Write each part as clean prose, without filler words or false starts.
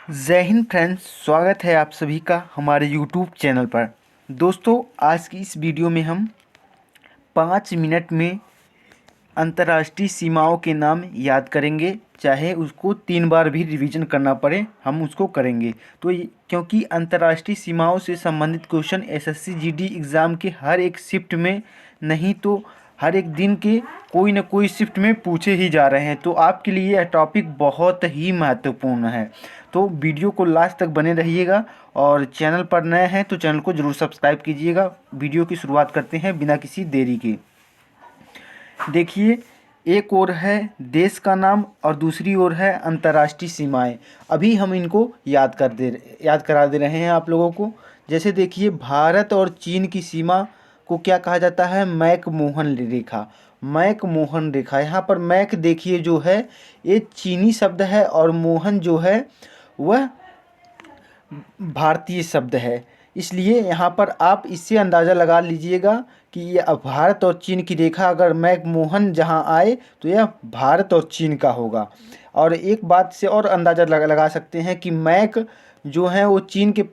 जय हिंद फ्रेंड्स, स्वागत है आप सभी का हमारे यूट्यूब चैनल पर। दोस्तों, आज की इस वीडियो में हम 5 मिनट में अंतर्राष्ट्रीय सीमाओं के नाम याद करेंगे। चाहे उसको 3 बार भी रिवीजन करना पड़े, हम उसको करेंगे। क्योंकि अंतर्राष्ट्रीय सीमाओं से संबंधित क्वेश्चन एसएससी जीडी एग्ज़ाम के हर एक शिफ्ट में, नहीं तो हर एक दिन के कोई न कोई शिफ्ट में पूछे ही जा रहे हैं। तो आपके लिए यह टॉपिक बहुत ही महत्वपूर्ण है। तो वीडियो को लास्ट तक बने रहिएगा और चैनल पर नए हैं तो चैनल को ज़रूर सब्सक्राइब कीजिएगा। वीडियो की शुरुआत करते हैं बिना किसी देरी के। देखिए, एक ओर है देश का नाम और दूसरी ओर है अंतर्राष्ट्रीय सीमाएं। अभी हम इनको याद करा दे रहे हैं आप लोगों को। जैसे देखिए, भारत और चीन की सीमा को क्या कहा जाता है? मैक-मोहन रेखा। मैक-मोहन रेखा, यहाँ पर मैक देखिए जो है ये चीनी शब्द है और मोहन जो है वह भारतीय शब्द है। इसलिए यहाँ पर आप इससे अंदाज़ा लगा लीजिएगा कि ये भारत और चीन की रेखा अगर मैक-मोहन जहाँ आए तो यह भारत और चीन का होगा। और एक बात से और अंदाज़ा लगा सकते हैं कि मैक जो हैं वो चीन के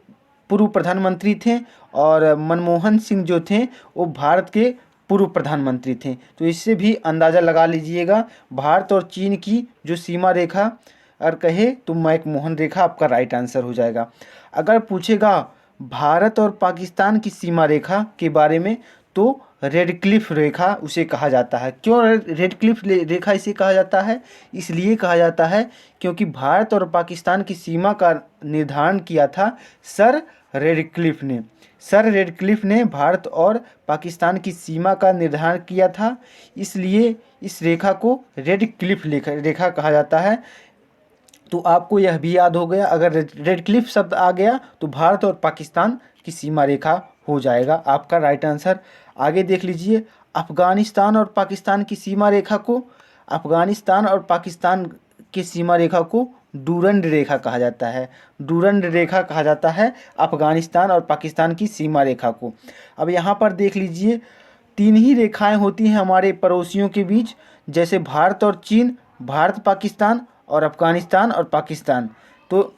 पूर्व प्रधानमंत्री थे और मनमोहन सिंह जो थे वो भारत के पूर्व प्रधानमंत्री थे। तो इससे भी अंदाज़ा लगा लीजिएगा। भारत और चीन की जो सीमा रेखा अगर कहे तो मैक-मोहन रेखा आपका राइट आंसर हो जाएगा। अगर पूछेगा भारत और पाकिस्तान की सीमा रेखा के बारे में तो रेड क्लिफ रेखा उसे कहा जाता है। क्यों रेड क्लिफ रेखा इसे कहा जाता है? इसलिए कहा जाता है क्योंकि भारत और पाकिस्तान की सीमा का निर्धारण किया था सर रेडक्लिफ ने। सर रेडक्लिफ ने भारत और पाकिस्तान की सीमा का निर्धारण किया था, इसलिए इस रेखा को रेड क्लिफ रेखा कहा जाता है। तो आपको यह भी याद हो गया, अगर रेड क्लिफ शब्द आ गया तो भारत और पाकिस्तान की सीमा रेखा हो जाएगा आपका राइट आंसर। आगे देख लीजिए, अफ़गानिस्तान और पाकिस्तान की सीमा रेखा को अफ़गानिस्तान और पाकिस्तान की सीमा रेखा को डूरंड रेखा कहा जाता है। डूरंड रेखा कहा जाता है अफ़गानिस्तान और पाकिस्तान की सीमा रेखा को। अब यहाँ पर देख लीजिए, 3 ही रेखाएं होती हैं हमारे पड़ोसियों के बीच, जैसे भारत और चीन, भारत पाकिस्तान और अफ़गानिस्तान और पाकिस्तान। तो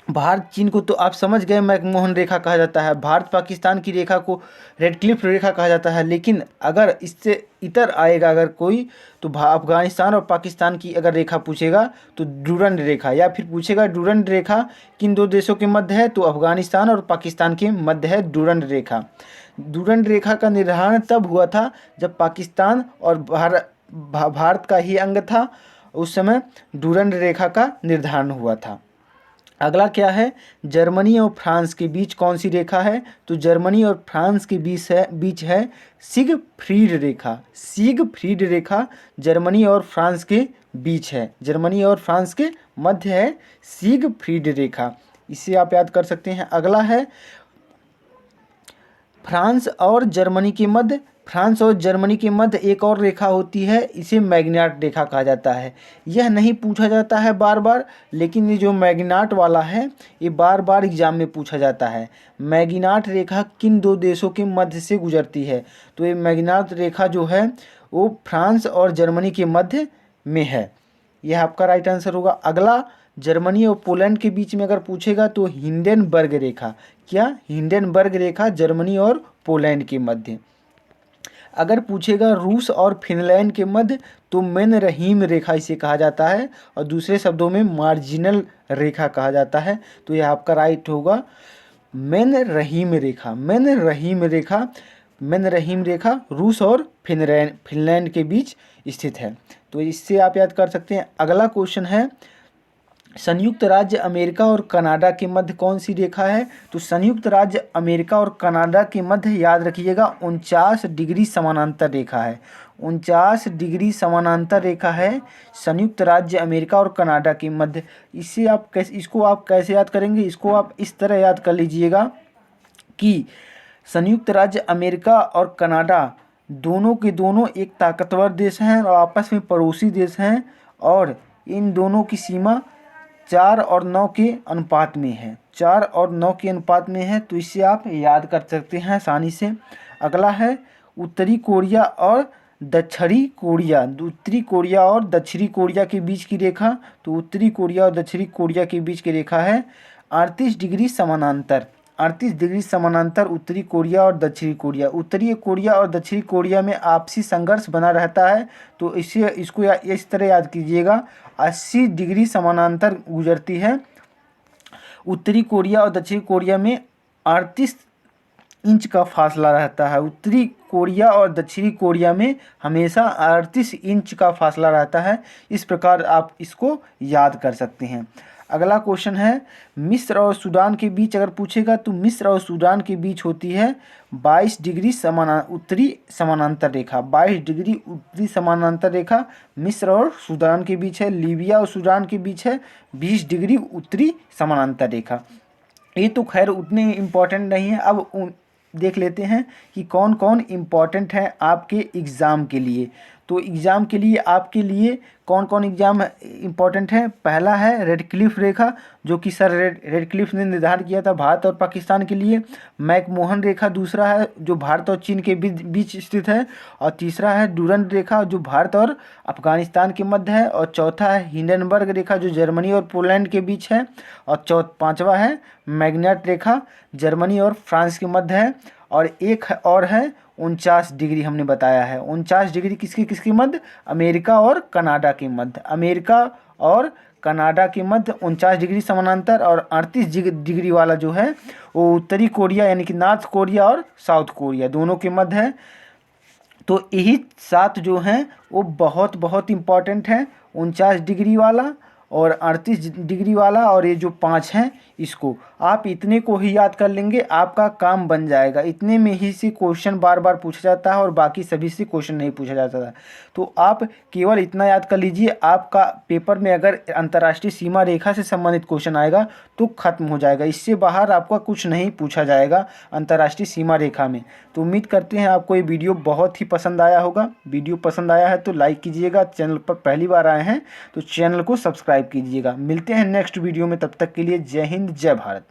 भारत चीन को तो आप समझ गए मैक-मोहन रेखा कहा जाता है, भारत पाकिस्तान की रेखा को रेडक्लिफ रेखा कहा जाता है। लेकिन अगर इससे इतर आएगा अगर कोई, तो अफ़गानिस्तान और पाकिस्तान की अगर रेखा पूछेगा तो डूरंड रेखा, या फिर पूछेगा डूरंड रेखा किन 2 देशों के मध्य है, तो अफ़गानिस्तान और पाकिस्तान के मध्य है डूरंड रेखा। डूरंड रेखा का निर्धारण तब हुआ था जब पाकिस्तान और भारत का ही अंग था, उस समय डूरंड रेखा का निर्धारण हुआ था। अगला क्या है? जर्मनी और फ्रांस के बीच कौन सी रेखा है? तो जर्मनी और फ्रांस के बीच है सिगफ्रीड रेखा। सिगफ्रीड रेखा जर्मनी और फ्रांस के बीच है, जर्मनी और फ्रांस के मध्य है सिगफ्रीड रेखा, इसे आप याद कर सकते हैं। अगला है फ्रांस और जर्मनी के मध्य एक और रेखा होती है, इसे मैग्नाट रेखा कहा जाता है। यह नहीं पूछा जाता है बार बार, लेकिन ये जो मैग्नाट वाला है ये बार बार एग्जाम में पूछा जाता है। मैग्नाट रेखा किन 2 देशों के मध्य से गुजरती है? तो ये मैग्नाट रेखा जो है वो फ्रांस और जर्मनी के मध्य में है। यह आपका राइट आंसर होगा। अगला, जर्मनी और पोलैंड के बीच में अगर पूछेगा तो हिंडेनबर्ग रेखा। क्या? हिंडेनबर्ग रेखा जर्मनी और पोलैंड के मध्य। अगर पूछेगा रूस और फिनलैंड के मध्य तो मैन-रहीम रेखा इसे कहा जाता है, और दूसरे शब्दों में मार्जिनल रेखा कहा जाता है। तो यह आपका राइट होगा मैन-रहीम रेखा। मैन-रहीम रेखा रूस और फिनलैंड के बीच स्थित है। तो इससे आप याद कर सकते हैं। अगला क्वेश्चन है, संयुक्त राज्य अमेरिका और कनाडा के मध्य कौन सी रेखा है? तो संयुक्त राज्य अमेरिका और कनाडा के मध्य याद रखिएगा 49 डिग्री समानांतर रेखा है। 49 डिग्री समानांतर रेखा है संयुक्त राज्य अमेरिका और कनाडा के मध्य। इसको आप कैसे याद करेंगे? इसको आप इस तरह याद कर लीजिएगा कि संयुक्त राज्य अमेरिका और कनाडा दोनों के दोनों एक ताकतवर देश हैं और आपस में पड़ोसी देश हैं, और इन दोनों की सीमा 4 और 9 के अनुपात में है। 4 और 9 के अनुपात में है, तो इसे आप याद कर सकते हैं आसानी से। अगला है उत्तरी कोरिया और दक्षिणी कोरिया, उत्तरी कोरिया और दक्षिणी कोरिया के बीच की रेखा, तो उत्तरी कोरिया और दक्षिणी कोरिया के बीच की रेखा है 38 डिग्री समानांतर। 38 डिग्री समानांतर उत्तरी कोरिया और दक्षिणी कोरिया। उत्तरी कोरिया और दक्षिणी कोरिया में आपसी संघर्ष बना रहता है, तो इसको इस तरह याद कीजिएगा, 80 डिग्री समानांतर गुजरती है। उत्तरी कोरिया और दक्षिणी कोरिया में 38 इंच का फासला रहता है। उत्तरी कोरिया और दक्षिणी कोरिया में हमेशा 38 इंच का फासला रहता है। इस प्रकार आप इसको याद कर सकते हैं। अगला क्वेश्चन है, मिस्र और सूडान के बीच अगर पूछेगा तो मिस्र और सूडान के बीच होती है 22 डिग्री उत्तरी समानांतर रेखा। 22 डिग्री उत्तरी समानांतर रेखा मिस्र और सूडान के बीच है। लीबिया और सूडान के बीच है 20 डिग्री उत्तरी समानांतर रेखा। ये तो खैर उतने इम्पोर्टेंट नहीं है। अब देख लेते हैं कि कौन कौन इम्पॉर्टेंट है आपके एग्ज़ाम के लिए। तो एग्ज़ाम के लिए आपके लिए कौन कौन एग्ज़ाम इम्पॉर्टेंट है। पहला है रेडक्लिफ रेखा, जो कि सर रेडक्लिफ ने निर्धारित किया था भारत और पाकिस्तान के लिए। मैकमोहन रेखा दूसरा है, जो भारत और चीन के बीच स्थित है। और तीसरा है डूरंड रेखा, जो भारत और अफगानिस्तान के मध्य है। और चौथा है हिंडनबर्ग रेखा, जो जर्मनी और पोलैंड के बीच है। और पांचवा है मैग्नेट रेखा, जर्मनी और फ्रांस के मध्य है। और एक और है 49 डिग्री, हमने बताया है 49 डिग्री किसके मध्य, अमेरिका और कनाडा के मध्य। अमेरिका और कनाडा के मध्य 49 डिग्री समानांतर। और 38 डिग्री वाला जो है वो उत्तरी कोरिया यानी कि नॉर्थ कोरिया और साउथ कोरिया दोनों के मध्य है। तो यही 7 जो हैं वो बहुत बहुत इम्पॉर्टेंट हैं, 49 डिग्री वाला और 38 डिग्री वाला, और ये जो 5 हैं इसको आप इतने को ही याद कर लेंगे, आपका काम बन जाएगा। इतने में ही से क्वेश्चन बार बार पूछा जाता है और बाकी सभी से क्वेश्चन नहीं पूछा जाता है। तो आप केवल इतना याद कर लीजिए, आपका पेपर में अगर अंतर्राष्ट्रीय सीमा रेखा से संबंधित क्वेश्चन आएगा तो खत्म हो जाएगा। इससे बाहर आपका कुछ नहीं पूछा जाएगा अंतर्राष्ट्रीय सीमा रेखा में। तो उम्मीद करते हैं आपको ये वीडियो बहुत ही पसंद आया होगा। वीडियो पसंद आया है तो लाइक कीजिएगा, चैनल पर पहली बार आए हैं तो चैनल को सब्सक्राइब कीजिएगा। मिलते हैं नेक्स्ट वीडियो में, तब तक के लिए जय हिंद जय भारत।